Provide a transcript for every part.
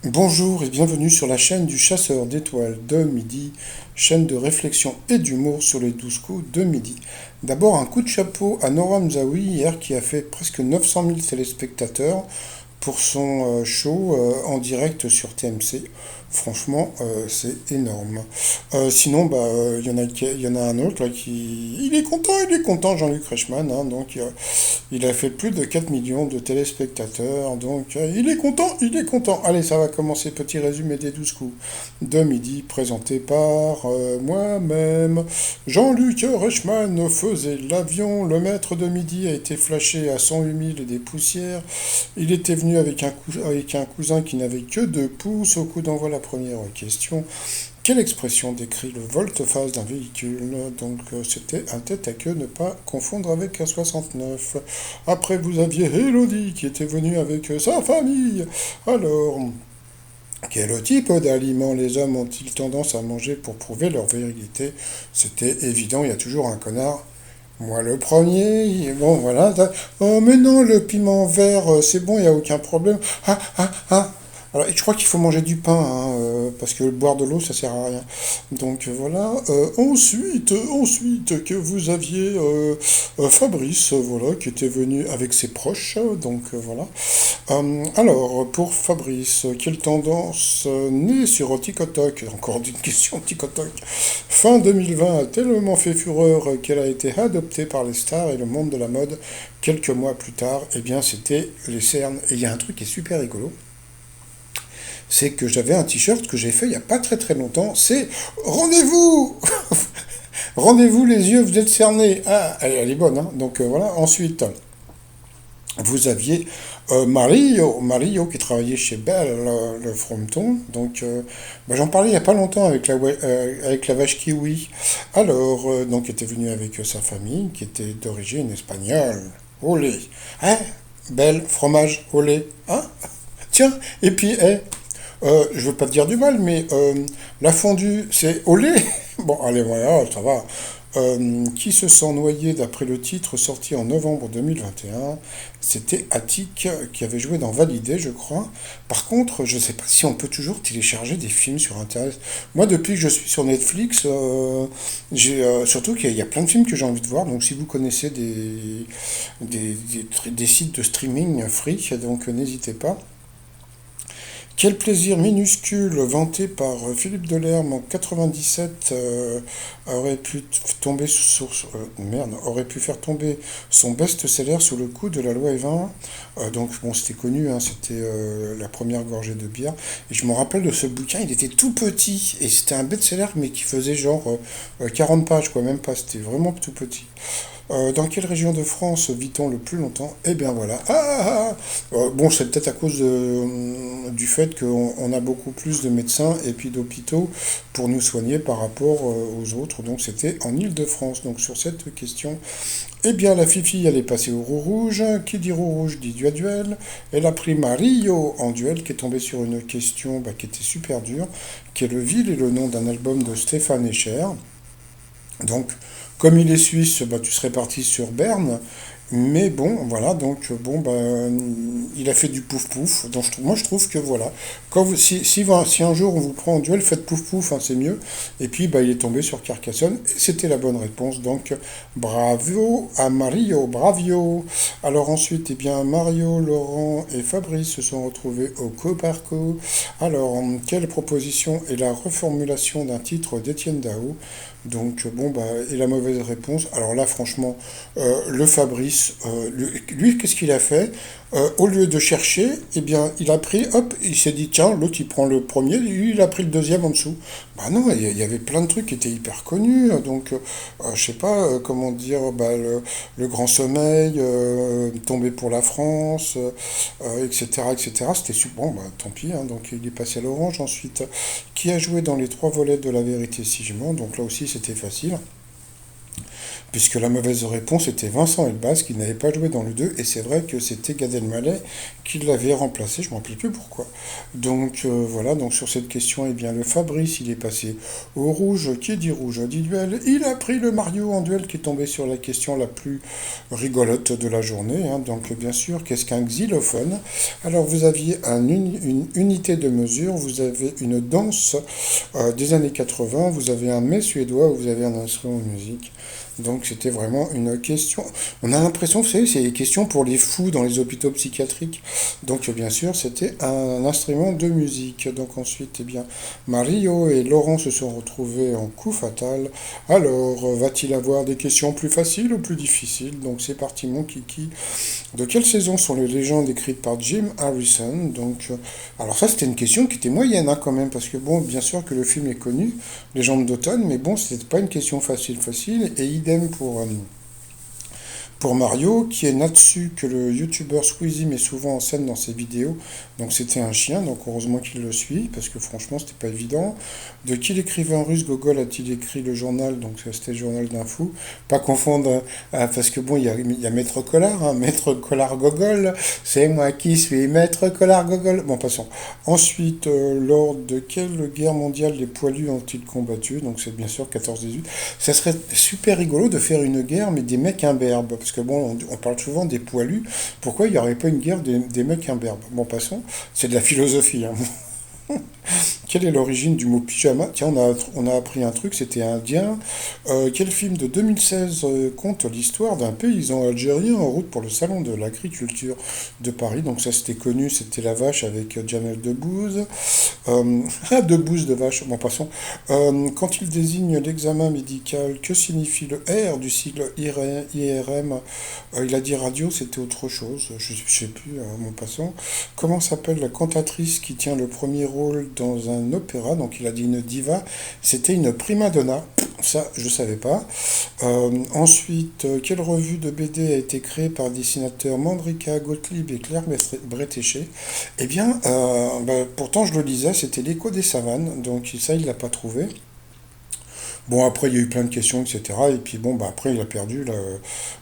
Bonjour et bienvenue sur la chaîne du chasseur d'étoiles de midi, chaîne de réflexion et d'humour sur les 12 coups de midi. D'abord un coup de chapeau à Nora Mzaoui hier qui a fait presque 900 000 téléspectateurs pour son show en direct sur TMC. Franchement, c'est énorme. Sinon, il y en a un autre là qui... il est content, Jean-Luc Reichmann, hein, donc il a fait plus de 4 millions de téléspectateurs, donc il est content, il est content. Allez, ça va commencer, petit résumé des 12 coups de midi, présenté par moi-même. Jean-Luc Reichmann faisait l'avion, le maître de midi a été flashé à 108 000 et des poussières. Il était venu avec un cousin qui n'avait que 2 pouces. Au coup d'envoi, la première question. Quelle expression décrit le volte-face d'un véhicule? Donc c'était un tête à queue, ne pas confondre avec un 69. Après vous aviez Elodie qui était venue avec sa famille. Alors, quel type d'aliments les hommes ont-ils tendance à manger pour prouver leur virilité? C'était évident, il y a toujours un connard. Moi le premier, bon voilà. Oh mais non, le piment vert, c'est bon, il n'y a aucun problème. Ah, ah, ah. Alors, je crois qu'il faut manger du pain, hein, parce que boire de l'eau, ça sert à rien. Donc voilà. Ensuite, que vous aviez Fabrice, voilà, qui était venu avec ses proches. Donc voilà. Alors, pour Fabrice, quelle tendance née sur TikTok? Encore une question TikTok. Fin 2020 a tellement fait fureur qu'elle a été adoptée par les stars et le monde de la mode quelques mois plus tard. Eh bien, c'était les cernes. Et il y a un truc qui est super rigolo, c'est que j'avais un t-shirt que j'ai fait il n'y a pas très très longtemps. C'est rendez-vous. Rendez-vous les yeux, vous êtes cernés. Ah, elle est bonne, hein. Donc voilà. Ensuite, vous aviez Mario qui travaillait chez Bell, le Frompton. Donc, j'en parlais il n'y a pas longtemps avec la vache kiwi. Alors, donc, était venu avec sa famille, qui était d'origine espagnole. Olé. Hein? Belle, fromage, olé. Hein? Tiens, et puis, je veux pas te dire du mal, mais la fondue, c'est olé. Bon, allez, voilà, ça va. Qui se sent noyé d'après le titre sorti en novembre 2021? C'était Attic qui avait joué dans Validé, je crois. Par contre, je sais pas si on peut toujours télécharger des films sur Internet. Moi, depuis que je suis sur Netflix, surtout qu'il y a plein de films que j'ai envie de voir. Donc, si vous connaissez des sites de streaming free, donc n'hésitez pas. Quel plaisir minuscule vanté par Philippe Delerme en 97 aurait pu tomber aurait pu faire tomber son best-seller sous le coup de la loi Evin. Donc bon, c'était connu, hein, c'était la première gorgée de bière. Et je me rappelle de ce bouquin, il était tout petit et c'était un best-seller mais qui faisait genre 40 pages, quoi, même pas. C'était vraiment tout petit. Dans quelle région de France vit-on le plus longtemps? Eh bien voilà. Bon, c'est peut-être à cause du fait qu'on a beaucoup plus de médecins et puis d'hôpitaux pour nous soigner par rapport aux autres. Donc c'était en Île-de-France. Donc sur cette question, eh bien la Fifi, elle est passée au roux rouge. Qui dit roux rouge dit duel. Elle a pris Mario en duel, qui est tombé sur une question qui était super dure, qui est le ville et le nom d'un album de Stéphane Echer. Donc, comme il est suisse, tu serais parti sur Berne. Mais bon, voilà, donc bon, il a fait du pouf pouf. Donc moi je trouve que voilà, si un jour on vous prend en duel, faites pouf pouf, hein, c'est mieux. Et puis il est tombé sur Carcassonne, et c'était la bonne réponse. Donc bravo à Mario, bravio. Alors ensuite, eh bien Mario, Laurent et Fabrice se sont retrouvés au co par co. Alors, quelle proposition est la reformulation d'un titre d'Étienne Dao? Donc et la mauvaise réponse. Alors là, franchement, le Fabrice, lui, qu'est-ce qu'il a fait? Au lieu de chercher, eh bien, il a pris, hop, il s'est dit, tiens, l'autre, il prend le premier, lui, il a pris le deuxième en dessous. Bah non, il y avait plein de trucs qui étaient hyper connus, donc, je sais pas, comment dire, le Grand Sommeil, Tombé pour la France, etc., etc. C'était super, bon, tant pis, hein, donc il est passé à l'orange. Ensuite, qui a joué dans les trois volets de La Vérité si je mens? Donc là aussi, c'était facile. puisque la mauvaise réponse était Vincent Elbaz qui n'avait pas joué dans le 2, et c'est vrai que c'était Gad Elmaleh qui l'avait remplacé, je ne me rappelle plus pourquoi. Donc voilà, donc sur cette question, eh bien le Fabrice, il est passé au rouge. Qui dit rouge dit duel. Il a pris le Mario en duel qui est tombé sur la question la plus rigolote de la journée, hein. Donc bien sûr, qu'est-ce qu'un xylophone? Alors vous aviez une unité de mesure, vous avez une danse des années 80, vous avez un mets suédois, vous avez un instrument de musique. Donc c'était vraiment une question. On a l'impression, vous savez, c'est des questions pour les fous dans les hôpitaux psychiatriques. Donc bien sûr, c'était un instrument de musique. Donc ensuite, eh bien, Mario et Laurent se sont retrouvés en coup fatal. Alors, va-t-il avoir des questions plus faciles ou plus difficiles? Donc c'est parti, mon kiki. De quelle saison sont les légendes écrites par Jim Harrison? Donc, alors ça, c'était une question qui était moyenne, hein, quand même, parce que bon, bien sûr que le film est connu, Légende d'automne, mais bon, c'était pas une question facile, et idem pour Mario, qui est Natsu, que le youtubeur Squeezie met souvent en scène dans ses vidéos. Donc c'était un chien, donc heureusement qu'il le suit, parce que franchement c'était pas évident. De qui l'écrivain russe Gogol a-t-il écrit le journal? Donc c'était le journal d'un fou. Pas confondre, parce que bon, il y a Maître Collard, hein, Maître Collard Gogol, c'est moi qui suis Maître Collard Gogol. Bon, passons. Ensuite, lors de quelle guerre mondiale les poilus ont-ils combattu? Donc c'est bien sûr 14-18. Ça serait super rigolo de faire une guerre, mais des mecs imberbes, parce que bon, on parle souvent des poilus. Pourquoi il n'y aurait pas une guerre des mecs imberbes? Bon, passons. C'est de la philosophie, hein. Quelle est l'origine du mot pyjama? Tiens, on a appris un truc, c'était indien. Quel film de 2016 conte l'histoire d'un paysan algérien en route pour le salon de l'agriculture de Paris? Donc ça c'était connu, c'était La Vache avec Jamel Debbouze. Debbouze de vache, bon passons. Quand il désigne l'examen médical, que signifie le R du sigle IRM? Il a dit radio, c'était autre chose, je ne sais plus, bon passons. Comment s'appelle la cantatrice qui tient le premier rôle dans un opéra? Donc il a dit une diva, c'était une prima donna. Ça, je ne savais pas. Ensuite, quelle revue de BD a été créée par les dessinateurs Mandrika Gottlieb et Claire Bretéché? Eh bien, pourtant je le lisais, c'était l'Écho des savanes, donc ça, il l'a pas trouvé. Bon, après, il y a eu plein de questions, etc. Et puis, bon, après, il a perdu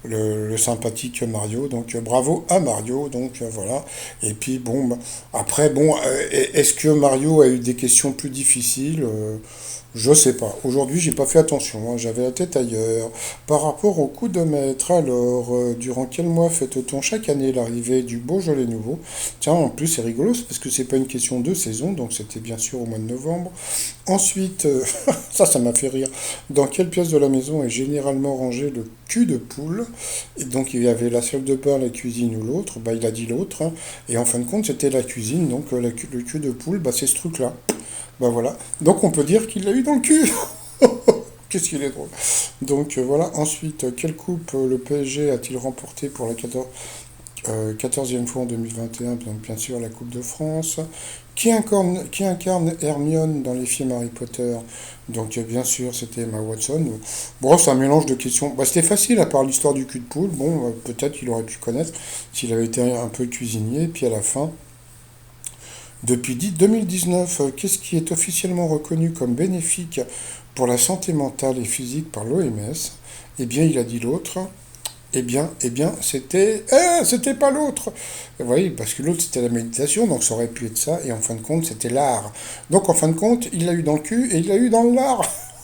le sympathique Mario. Donc, bravo à Mario. Donc, voilà. Et puis, bon, après, bon, est-ce que Mario a eu des questions plus difficiles? Je sais pas. Aujourd'hui, j'ai pas fait attention, hein. J'avais la tête ailleurs. Par rapport au coup de maître, alors, durant quel mois fête-t-on chaque année l'arrivée du Beaujolais nouveau? Tiens, en plus, c'est rigolo, c'est parce que c'est pas une question de saison, donc c'était bien sûr au mois de novembre. Ensuite, ça m'a fait rire. Dans quelle pièce de la maison est généralement rangé le cul de poule? Et donc, il y avait la salle de bain, la cuisine ou l'autre. Bah, il a dit l'autre, hein. Et en fin de compte, c'était la cuisine. Donc, le cul de poule, bah, c'est ce truc-là. Bah voilà. Donc, on peut dire qu'il l'a eu dans le cul. Qu'est-ce qu'il est drôle. Donc, voilà. Ensuite, quelle coupe le PSG a-t-il remporté pour la 14e fois en 2021? Bien sûr, la Coupe de France. Qui incarne Hermione dans les films Harry Potter? Donc, bien sûr, c'était Emma Watson. Bon, c'est un mélange de questions. Bah, c'était facile, à part l'histoire du cul de poule. Bon, peut-être qu'il aurait pu connaître s'il avait été un peu cuisinier. Puis à la fin, depuis 2019, qu'est-ce qui est officiellement reconnu comme bénéfique pour la santé mentale et physique par l'OMS? Eh bien, il a dit l'autre. Eh bien, c'était pas l'autre. Vous voyez, parce que l'autre c'était la méditation, donc ça aurait pu être ça, et en fin de compte c'était l'art. Donc en fin de compte, il l'a eu dans le cul et il l'a eu dans l'art.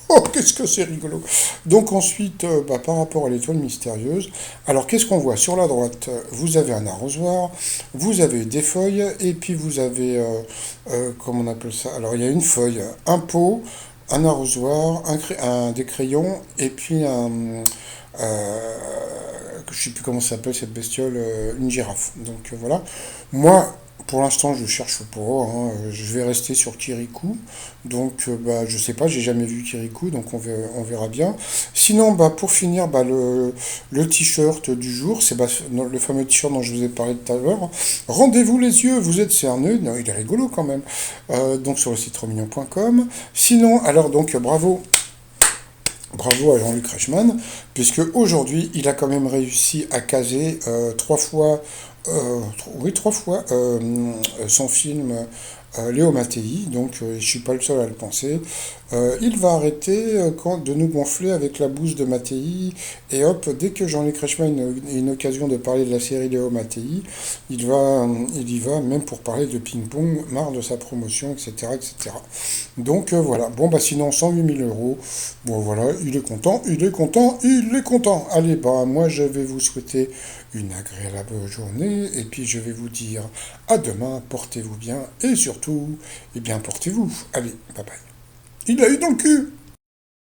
Oh, qu'est-ce que c'est rigolo. Donc ensuite, par rapport à l'étoile mystérieuse, alors qu'est-ce qu'on voit? Sur la droite, vous avez un arrosoir, vous avez des feuilles, et puis vous avez, comment on appelle ça? Alors il y a une feuille, un pot, un arrosoir, des crayons, et puis je sais plus comment ça s'appelle cette bestiole, une girafe. Donc voilà. Moi, pour l'instant, je cherche pas, hein. Je vais rester sur Kirikou. Donc, je sais pas, j'ai jamais vu Kirikou, donc on verra bien. Sinon, pour finir, le t-shirt du jour, c'est le fameux t-shirt dont je vous ai parlé tout à l'heure. Rendez-vous les yeux, vous êtes cerneux. Non, il est rigolo quand même. Donc sur le site romignon.com. Sinon, alors donc bravo. Bravo à Jean-Luc Reichmann, puisque aujourd'hui, il a quand même réussi à caser trois fois son film Léo Mattei, donc je suis pas le seul à le penser. Il va arrêter de nous gonfler avec la bouse de Mattei, et hop, dès que Jean-Luc Reichmann a une occasion de parler de la série Léo Mattei, il y va, même pour parler de ping-pong, marre de sa promotion, etc. etc. Donc voilà, bon bah sinon 108 000 euros, bon voilà, il est content, il est content, il est content. Allez, bah moi je vais vous souhaiter une agréable journée, et puis je vais vous dire à demain, portez-vous bien, et surtout, eh bien portez-vous. Allez, bye bye. Il a eu dans le cul.